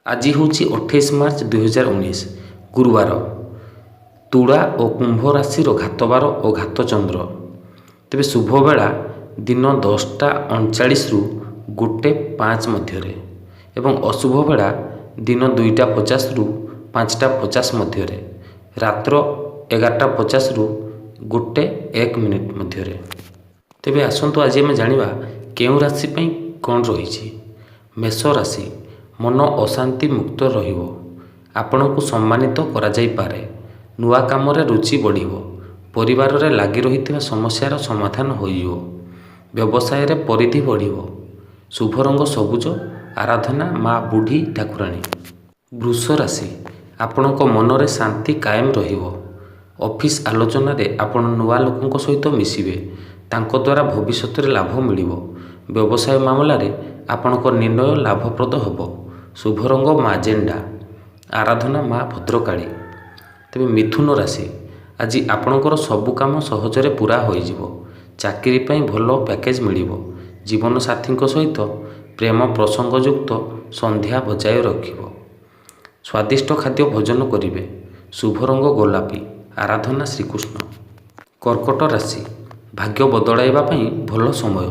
ଆଜି ହେଉଛି 28 ମାର୍ଚ୍ଚ 2019 ଗୁରୁବାର। ତୁଳା ଓ କୁମ୍ଭ ରାଶିର ଘାତବାର ଓ ଘାତଚନ୍ଦ୍ର। ତେବେ ଶୁଭବେଳା ଦିନ 10ଟା 39ରୁ 1ଟା 5 ମଧ୍ୟରେ ଏବଂ ଅଶୁଭ ବେଳା ଦିନ 2ଟା 50ରୁ 5ଟା 50 ମଧ୍ୟରେ, ରାତ୍ର 11ଟା 50ରୁ 1ଟା 1 ମଧ୍ୟରେ। ତେବେ ଆସନ୍ତୁ ଆଜି ଆମେ ଜାଣିବା କେଉଁ ରାଶି ପାଇଁ କ'ଣ ରହିଛି। ମେଷ ରାଶି, ମନ ଅଶାନ୍ତି ମୁକ୍ତ ରହିବ। ଆପଣଙ୍କୁ ସମ୍ମାନିତ କରାଯାଇପାରେ। ନୂଆ କାମରେ ରୁଚି ବଢ଼ିବ। ପରିବାରରେ ଲାଗି ରହିଥିବା ସମସ୍ୟାର ସମାଧାନ ହୋଇଯିବ। ବ୍ୟବସାୟରେ ପରିଧି ବଢ଼ିବ। ଶୁଭ ରଙ୍ଗ ସବୁଜ। ଆରାଧନା ମା ବୁଢ଼ୀ ଠାକୁରାଣୀ। ବୃଷ ରାଶି, ଆପଣଙ୍କ ମନରେ ଶାନ୍ତି କାଏମ ରହିବ। ଅଫିସ୍ ଆଲୋଚନାରେ ଆପଣ ନୂଆ ଲୋକଙ୍କ ସହିତ ମିଶିବେ। ତାଙ୍କ ଦ୍ୱାରା ଭବିଷ୍ୟତରେ ଲାଭ ମିଳିବ। ବ୍ୟବସାୟ ମାମଲାରେ ଆପଣଙ୍କ ନିର୍ଣ୍ଣୟ ଲାଭପ୍ରଦ ହେବ। ଶୁଭ ରଙ୍ଗ ମାଜେଣ୍ଡା। ଆରାଧନା ମା ଭଦ୍ରକାଳୀ। ତେବେ ମିଥୁନ ରାଶି, ଆଜି ଆପଣଙ୍କର ସବୁ କାମ ସହଜରେ ପୂରା ହୋଇଯିବ। ଚାକିରି ପାଇଁ ଭଲ ପ୍ୟାକେଜ ମିଳିବ। ଜୀବନସାଥୀଙ୍କ ସହିତ ପ୍ରେମ ପ୍ରସଙ୍ଗଯୁକ୍ତ ସନ୍ଧ୍ୟା ବଜାୟ ରଖିବ। ସ୍ୱାଦିଷ୍ଟ ଖାଦ୍ୟ ଭୋଜନ କରିବେ। ଶୁଭ ରଙ୍ଗ ଗୋଲାପୀ। ଆରାଧନା ଶ୍ରୀକୃଷ୍ଣ। କର୍କଟ ରାଶି, ଭାଗ୍ୟ ବଦଳାଇବା ପାଇଁ ଭଲ ସମୟ।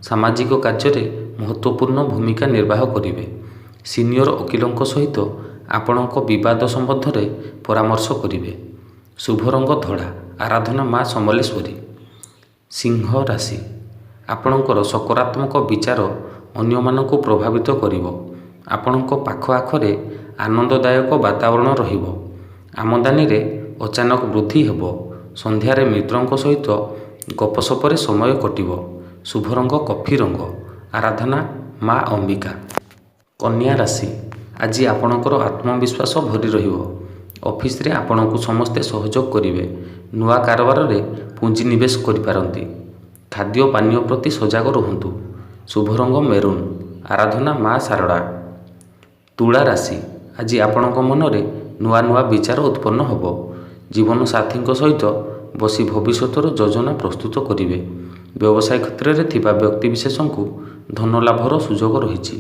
ସାମାଜିକ କାର୍ଯ୍ୟରେ ମହତ୍ତ୍ୱପୂର୍ଣ୍ଣ ଭୂମିକା ନିର୍ବାହ କରିବେ। ସିନିୟର ଓକିଲଙ୍କ ସହିତ ଆପଣଙ୍କ ବିବାଦ ସମ୍ବନ୍ଧରେ ପରାମର୍ଶ କରିବେ। ଶୁଭ ରଙ୍ଗ ଧଳା। ଆରାଧନା ମା ସମଲେଶ୍ୱରୀ। ସିଂହ ରାଶି, ଆପଣଙ୍କର ସକାରାତ୍ମକ ବିଚାର ଅନ୍ୟମାନଙ୍କୁ ପ୍ରଭାବିତ କରିବ। ଆପଣଙ୍କ ପାଖ ଆଖରେ ଆନନ୍ଦଦାୟକ ବାତାବରଣ ରହିବ। ଆମଦାନୀରେ ଅଚାନକ ବୃଦ୍ଧି ହେବ। ସନ୍ଧ୍ୟାରେ ମିତ୍ରଙ୍କ ସହିତ ଗପସପରେ ସମୟ କଟିବ। ଶୁଭ ରଙ୍ଗ କଫି ରଙ୍ଗ। ଆରାଧନା ମା ଅମ୍ବିକା। କନ୍ୟା ରାଶି, ଆଜି ଆପଣଙ୍କର ଆତ୍ମବିଶ୍ୱାସ ଭରି ରହିବ। ଅଫିସରେ ଆପଣଙ୍କୁ ସମସ୍ତେ ସହଯୋଗ କରିବେ। ନୂଆ କାରବାରରେ ପୁଞ୍ଜି ନିବେଶ କରିପାରନ୍ତି। ଖାଦ୍ୟ ପାନୀୟ ପ୍ରତି ସଜାଗ ରୁହନ୍ତୁ। ଶୁଭ ରଙ୍ଗ ମେରୁନ୍। ଆରାଧନା ମା ଶାରଳା। ତୁଳା ରାଶି, ଆଜି ଆପଣଙ୍କ ମନରେ ନୂଆ ନୂଆ ବିଚାର ଉତ୍ପନ୍ନ ହେବ। ଜୀବନସାଥୀଙ୍କ ସହିତ ବସି ଭବିଷ୍ୟତର ଯୋଜନା ପ୍ରସ୍ତୁତ କରିବେ। ବ୍ୟବସାୟ କ୍ଷେତ୍ରରେ ଥିବା ବ୍ୟକ୍ତିବିଶେଷଙ୍କୁ ଧନ ଲାଭର ସୁଯୋଗ ରହିଛି।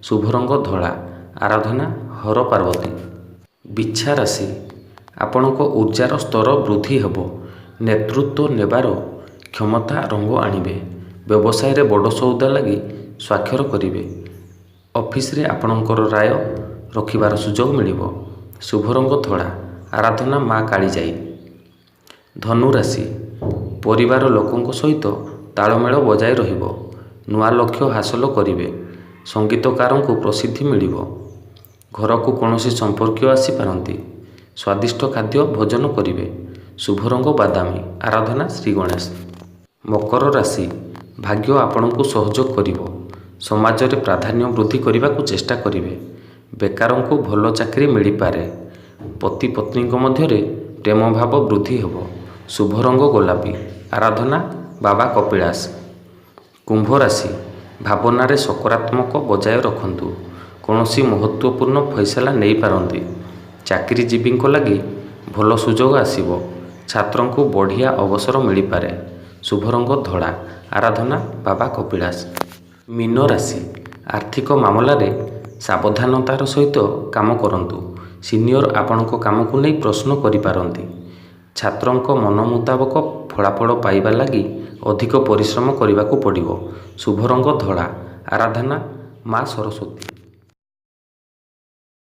ଶୁଭ ରଙ୍ଗ ଧଳା। ଆରାଧନା ହର ପାର୍ବତୀ। ବିଛା ରାଶି, ଆପଣଙ୍କ ଉର୍ଜାର ସ୍ତର ବୃଦ୍ଧି ହେବ। ନେତୃତ୍ୱ ନେବାର କ୍ଷମତା ରଙ୍ଗ ଆଣିବେ। ବ୍ୟବସାୟରେ ବଡ଼ ସଉଦା ଲାଗି ସ୍ୱାକ୍ଷର କରିବେ। ଅଫିସରେ ଆପଣଙ୍କର ରାୟ ରଖିବାର ସୁଯୋଗ ମିଳିବ। ଶୁଭ ରଙ୍ଗ ଧଳା। ଆରାଧନା ମା କାଳିଜାଇ। ଧନୁ ରାଶି, ପରିବାର ଲୋକଙ୍କ ସହିତ ତାଳମେଳ ବଜାୟ ରହିବ। ନୂଆ ଲକ୍ଷ୍ୟ ହାସଲ କରିବେ। ସଙ୍ଗୀତକାରଙ୍କୁ ପ୍ରସିଦ୍ଧି ମିଳିବ। ଘରକୁ କୌଣସି ସମ୍ପର୍କୀୟ ଆସିପାରନ୍ତି। ସ୍ୱାଦିଷ୍ଟ ଖାଦ୍ୟ ଭୋଜନ କରିବେ। ଶୁଭ ରଙ୍ଗ ବାଦାମୀ। ଆରାଧନା ଶ୍ରୀ ଗଣେଶ। ମକର ରାଶି, ଭାଗ୍ୟ ଆପଣଙ୍କୁ ସହଯୋଗ କରିବ। ସମାଜରେ ପ୍ରାଧାନ୍ୟ ବୃଦ୍ଧି କରିବାକୁ ଚେଷ୍ଟା କରିବେ। ବେକାରଙ୍କୁ ଭଲ ଚାକିରି ମିଳିପାରେ। ପତି ପତ୍ନୀଙ୍କ ମଧ୍ୟରେ ପ୍ରେମ ଭାବ ବୃଦ୍ଧି ହେବ। ଶୁଭ ରଙ୍ଗ ଗୋଲାପୀ। ଆରାଧନା ବାବା କପିଳାସ। କୁମ୍ଭ ରାଶି, ଭାବନାରେ ସକାରାତ୍ମକ ବଜାୟ ରଖନ୍ତୁ। କୌଣସି ମହତ୍ତ୍ୱପୂର୍ଣ୍ଣ ଫଇସଲା ନେଇପାରନ୍ତି। ଚାକିରିଜୀବୀଙ୍କ ଲାଗି ଭଲ ସୁଯୋଗ ଆସିବ। ଛାତ୍ରଙ୍କୁ ବଢ଼ିଆ ଅବସର ମିଳିପାରେ। ଶୁଭ ରଙ୍ଗ ଧଳା। ଆରାଧନା ବାବା କପିଳାସ। ମୀନ ରାଶି, ଆର୍ଥିକ ମାମଲାରେ ସାବଧାନତାର ସହିତ କାମ କରନ୍ତୁ। ସିନିୟର ଆପଣଙ୍କ କାମକୁ ନେଇ ପ୍ରଶ୍ନ କରିପାରନ୍ତି। ଛାତ୍ରଙ୍କ ମନ ମୁତାବକ ଫଳାଫଳ ପାଇବା ଲାଗି ଅଧିକ ପରିଶ୍ରମ କରିବାକୁ ପଡ଼ିବ। ଶୁଭ ରଙ୍ଗ ଧଳା। ଆରାଧନା ମା ସରସ୍ୱତୀ।